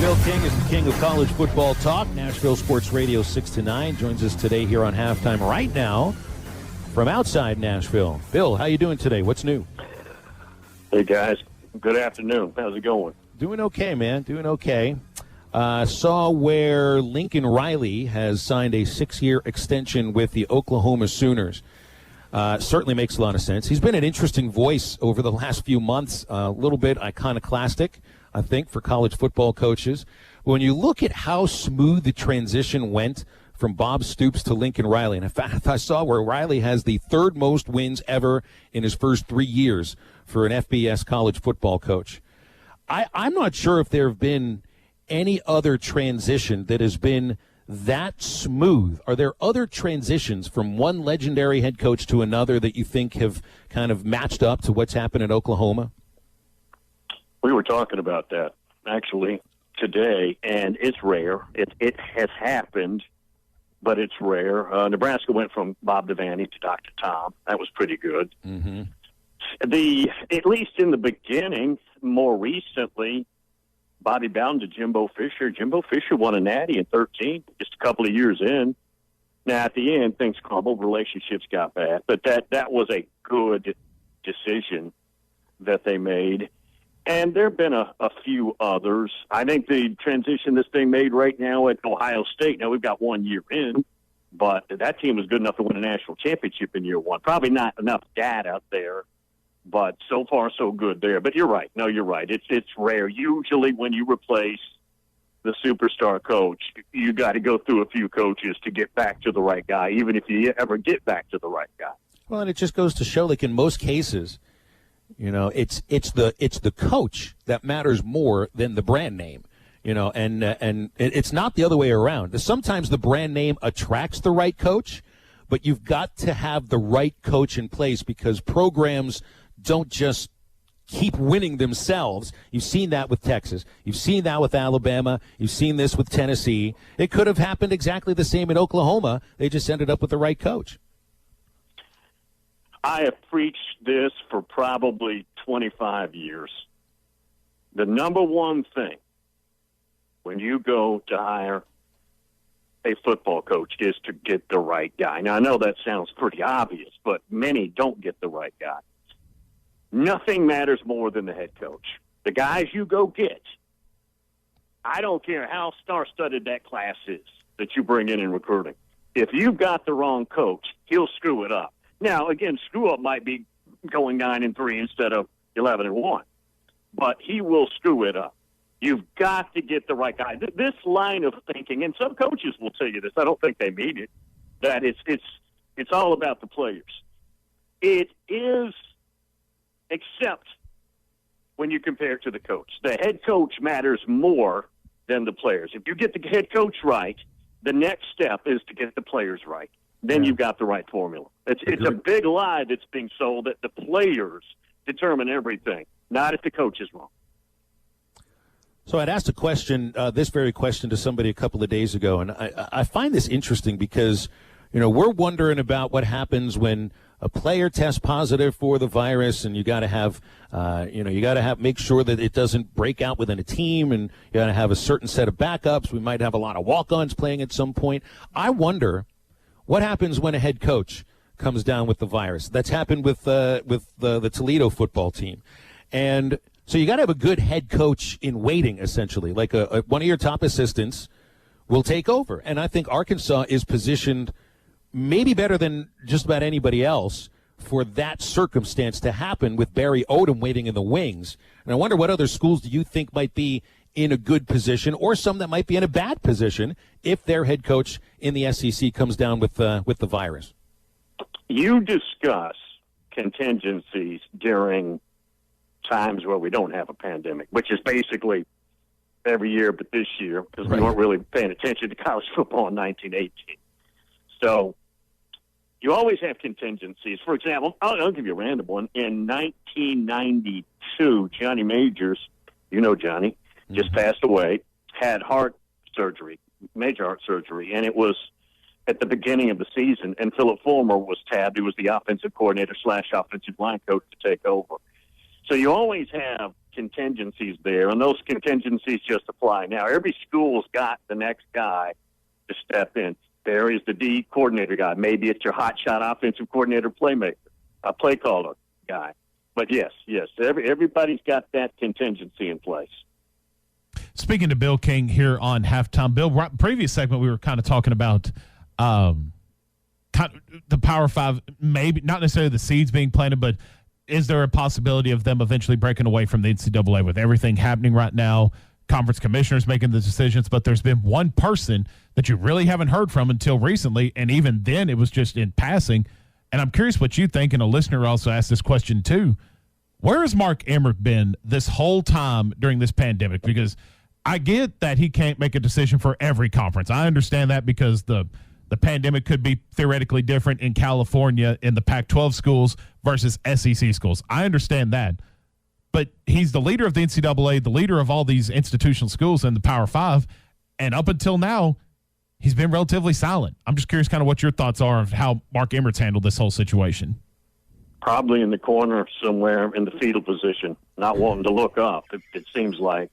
Phil King is the king of college football talk. Nashville Sports Radio 6 to 9 joins us today here on Halftime right now from outside Nashville. Bill, how you doing today? What's new? Hey, guys. Good afternoon. How's it going? Doing okay, man. Doing okay. Saw where Lincoln Riley has signed a 6-year extension with the Oklahoma Sooners. Certainly makes a lot of sense. He's been an interesting voice over the last few months, a little bit iconoclastic, I think, for college football coaches. When you look at how smooth the transition went from Bob Stoops to Lincoln Riley, and in fact, I saw where Riley has the third most wins ever in his first 3 years for an FBS college football coach. I'm not sure if there have been any other transition that has been that smooth. Are there other transitions from one legendary head coach to another that you think have kind of matched up to what's happened in Oklahoma? We were talking about that, actually, today, and it's rare. It has happened, but it's rare. Nebraska went from Bob Devaney to Dr. Tom. That was pretty good. Mm-hmm. At least in the beginning, more recently, Bobby Bowden to Jimbo Fisher. Jimbo Fisher won a natty in 13, just a couple of years in. Now, at the end, things crumbled, relationships got bad, but that was a good decision that they made. And there have been a few others. I think the transition that's being made right now at Ohio State, now we've got 1 year in, but that team was good enough to win a national championship in year one. Probably not enough data there, but so far so good there. But you're right. No, you're right. It's rare. Usually when you replace the superstar coach, you got to go through a few coaches to get back to the right guy, even if you ever get back to the right guy. Well, and it just goes to show, like in most cases, you know, it's the coach that matters more than the brand name. You know, and it's not the other way around. Sometimes the brand name attracts the right coach, but you've got to have the right coach in place because programs don't just keep winning themselves. You've seen that with Texas. You've seen that with Alabama. You've seen this with Tennessee. It could have happened exactly the same in Oklahoma. They just ended up with the right coach. I have preached this for probably 25 years. The number one thing when you go to hire a football coach is to get the right guy. Now, I know that sounds pretty obvious, but many don't get the right guy. Nothing matters more than the head coach. The guys you go get, I don't care how star-studded that class is that you bring in recruiting. If you've got the wrong coach, he'll screw it up. Now, again, screw-up might be going 9-3 instead of 11-1, but he will screw it up. You've got to get the right guy. This line of thinking, and some coaches will tell you this, I don't think they mean it, that it's all about the players. It is, except when you compare it to the coach. The head coach matters more than the players. If you get the head coach right, the next step is to get the players right. Then you've got the right formula. It's a big lie that's being sold that the players determine everything, not if the coach is wrong. So I'd asked a question, this very question, to somebody a couple of days ago, and I find this interesting because, you know, we're wondering about what happens when a player tests positive for the virus, and you got to have, make sure that it doesn't break out within a team, and you got to have a certain set of backups. We might have a lot of walk-ons playing at some point. I wonder what happens when a head coach comes down with the virus. That's happened with the Toledo football team, and so you got to have a good head coach in waiting, essentially, like one of your top assistants will take over. And I think Arkansas is positioned maybe better than just about anybody else for that circumstance to happen with Barry Odom waiting in the wings. And I wonder what other schools do you think might be in a good position or some that might be in a bad position if their head coach in the SEC comes down with the virus? You discuss contingencies during times where we don't have a pandemic, which is basically every year but this year because we weren't really paying attention to college football in 1918. So you always have contingencies. For example, I'll give you a random one. In 1992, Johnny Majors, you know Johnny, just passed away, had heart surgery, major heart surgery, and it was at the beginning of the season, and Philip Fulmer was tabbed. He was the offensive coordinator / offensive line coach to take over. So you always have contingencies there, and those contingencies just apply. Now, every school's got the next guy to step in. There is the D coordinator guy. Maybe it's your hotshot offensive coordinator, playmaker, a play caller guy. But yes, everybody's got that contingency in place. Speaking to Bill King here on Halftime, Bill, previous segment we were kind of talking about the Power Five, maybe not necessarily the seeds being planted, but is there a possibility of them eventually breaking away from the NCAA with everything happening right now? Conference commissioners making the decisions, but there's been one person that you really haven't heard from until recently, and even then it was just in passing. And I'm curious what you think, and a listener also asked this question too. Where has Mark Emmert been this whole time during this pandemic? Because I get that he can't make a decision for every conference. I understand that because the pandemic could be theoretically different in California in the Pac-12 schools versus SEC schools. I understand that. But he's the leader of the NCAA, the leader of all these institutional schools in the Power Five, and up until now, he's been relatively silent. I'm just curious kind of what your thoughts are of how Mark Emmert's handled this whole situation. Probably in the corner somewhere in the fetal position, not wanting to look up, it seems like.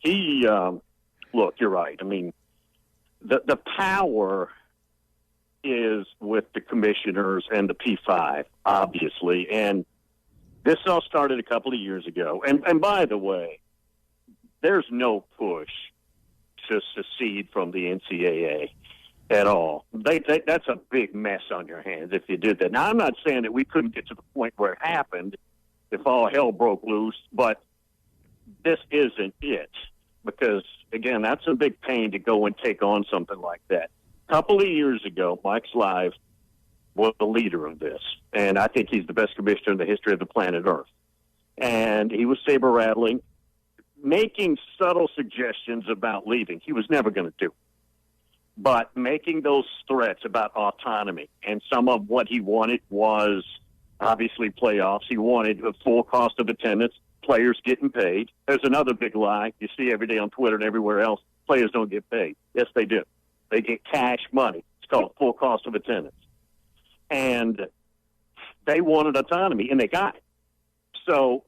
Look, you're right. I mean, the power is with the commissioners and the P5, obviously, and this all started a couple of years ago. And by the way, there's no push to secede from the NCAA at all. That's a big mess on your hands if you did that. Now, I'm not saying that we couldn't get to the point where it happened if all hell broke loose, but this isn't it. Because, again, that's a big pain to go and take on something like that. A couple of years ago, Mike Slive was the leader of this, and I think he's the best commissioner in the history of the planet Earth. And he was saber-rattling, making subtle suggestions about leaving. He was never going to do. But making those threats about autonomy, and some of what he wanted was obviously playoffs. He wanted a full cost of attendance, players getting paid. There's another big lie you see every day on Twitter and everywhere else. Players don't get paid. Yes, they do. They get cash money. It's called full cost of attendance. And they wanted autonomy, and they got it. So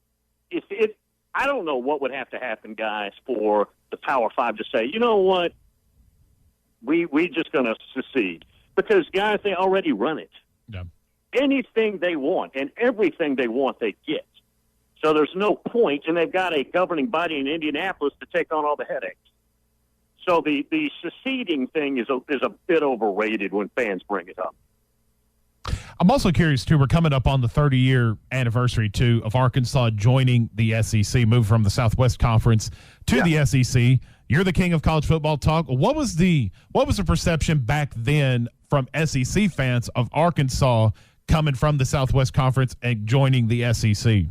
I don't know what would have to happen, guys, for the Power Five to say, you know what, we just going to secede. Because, guys, they already run it. Yeah. Anything they want and everything they want, they get. So there's no point, and they've got a governing body in Indianapolis to take on all the headaches. So the seceding thing is a bit overrated when fans bring it up. I'm also curious, too, we're coming up on the 30-year anniversary, too, of Arkansas joining the SEC, moved from the Southwest Conference to the SEC. You're the king of college football talk. What was the perception back then from SEC fans of Arkansas coming from the Southwest Conference and joining the SEC?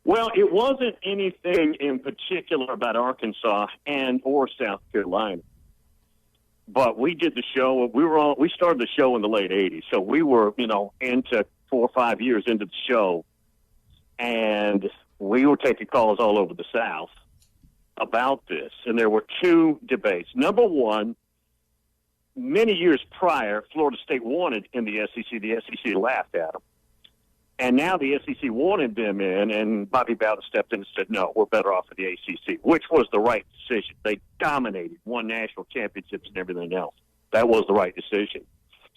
Well, it wasn't anything in particular about Arkansas or South Carolina. But we did the show. We started the show in the late 80s. So we were, into 4 or 5 years into the show. And we were taking calls all over the South about this. And there were two debates. Number one, many years prior, Florida State wanted in the SEC. The SEC laughed at them. And now the SEC wanted them in, and Bobby Bowden stepped in and said, no, we're better off in the ACC, which was the right decision. They dominated, won national championships and everything else. That was the right decision.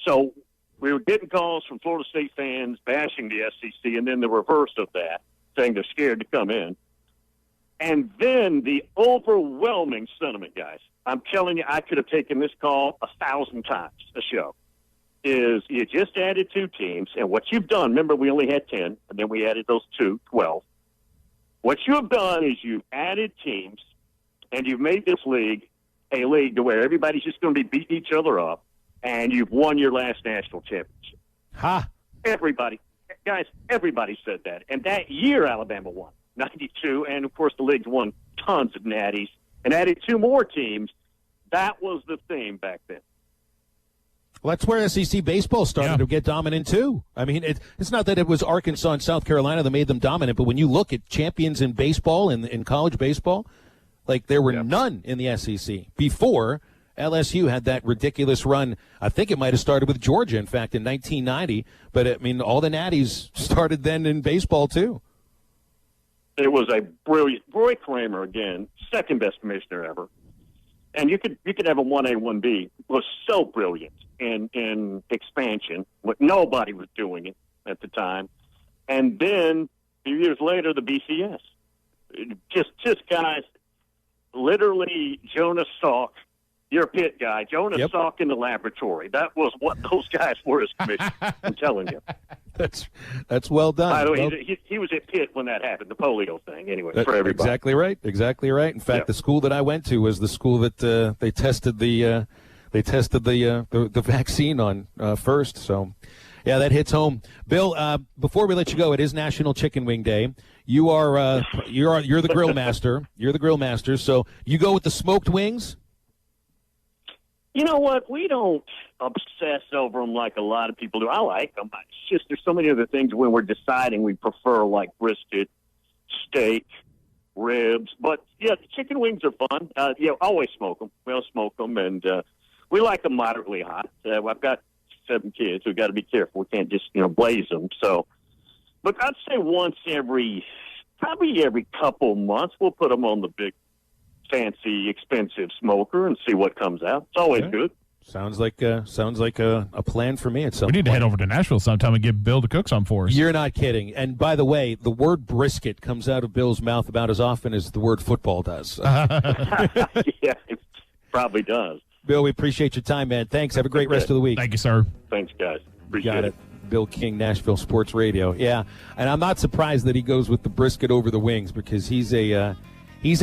So we were getting calls from Florida State fans bashing the SEC, and then the reverse of that, saying they're scared to come in. And then the overwhelming sentiment, guys, I'm telling you, I could have taken this call 1,000 times a show. Is you just added 2 teams, and what you've done, remember we only had 10, and then we added those 2, 12. What you have done is you've added teams, and you've made this league a league to where everybody's just going to be beating each other up, and you've won your last national championship. Everybody said that. And that year Alabama won, 92, and, of course, the league's won tons of natties, and added 2 more teams. That was the theme back then. Well, that's where SEC baseball started to get dominant, too. I mean, it's not that it was Arkansas and South Carolina that made them dominant, but when you look at champions in baseball, in college baseball, like there were none in the SEC before LSU had that ridiculous run. I think it might have started with Georgia, in fact, in 1990. But, I mean, all the natties started then in baseball, too. It was a brilliant Roy Kramer again, second best commissioner ever, and you could have a 1A 1B. Was so brilliant in expansion, but nobody was doing it at the time. And then a few years later, the BCS, just guys, literally Jonas Salk. You're a Pitt guy. Jonas Salk in the laboratory. That was what those guys were as commissioners. I'm telling you. That's well done. By the way, he was at Pitt when that happened, the polio thing. Anyway, for everybody. Exactly right. In fact, the school that I went to was the school that they tested the vaccine on first. So, yeah, that hits home. Bill, before we let you go, it is National Chicken Wing Day. You are you're the grill master. You're the grill master. So you go with the smoked wings. You know what? We don't obsess over them like a lot of people do. I like them. It's just there's so many other things when we're deciding we prefer, like brisket, steak, ribs. But, yeah, the chicken wings are fun. Always smoke them. We all smoke them, and we like them moderately hot. I've got 7 kids. We've got to be careful. We can't just, blaze them. So, but I'd say probably every couple months, we'll put them on the big, fancy, expensive smoker and see what comes out. It's always good. Sounds like a plan for me at some point. We need to head over to Nashville sometime and get Bill to cook some for us. You're not kidding. And by the way, the word brisket comes out of Bill's mouth about as often as the word football does. Yeah, it probably does. Bill, we appreciate your time, man. Thanks. Have a great rest of the week. Thank you, sir. Thanks, guys. Appreciate it. Bill King, Nashville Sports Radio. Yeah, and I'm not surprised that he goes with the brisket over the wings because he's a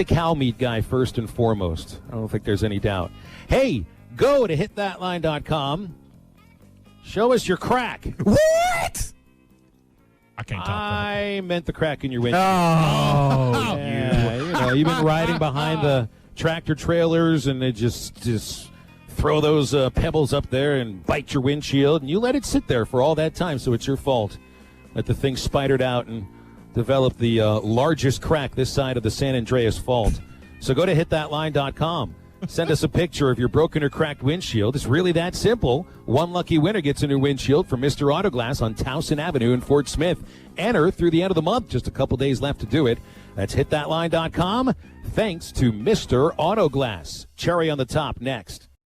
cow meat guy first and foremost. I don't think there's any doubt. Hey, go to hitthatline.com. Show us your crack. What? I can't talk. I meant the crack in your windshield. Oh, yeah, you've been riding behind the tractor trailers and they just throw those pebbles up there and bite your windshield, and you let it sit there for all that time, so it's your fault that the thing spidered out and developed the largest crack this side of the San Andreas Fault. So go to hitthatline.com. Send us a picture of your broken or cracked windshield. It's really that simple. One lucky winner gets a new windshield from Mr. Autoglass on Towson Avenue in Fort Smith. Enter through the end of the month. Just a couple days left to do it. That's hitthatline.com. Thanks to Mr. Autoglass. Cherry on the top next.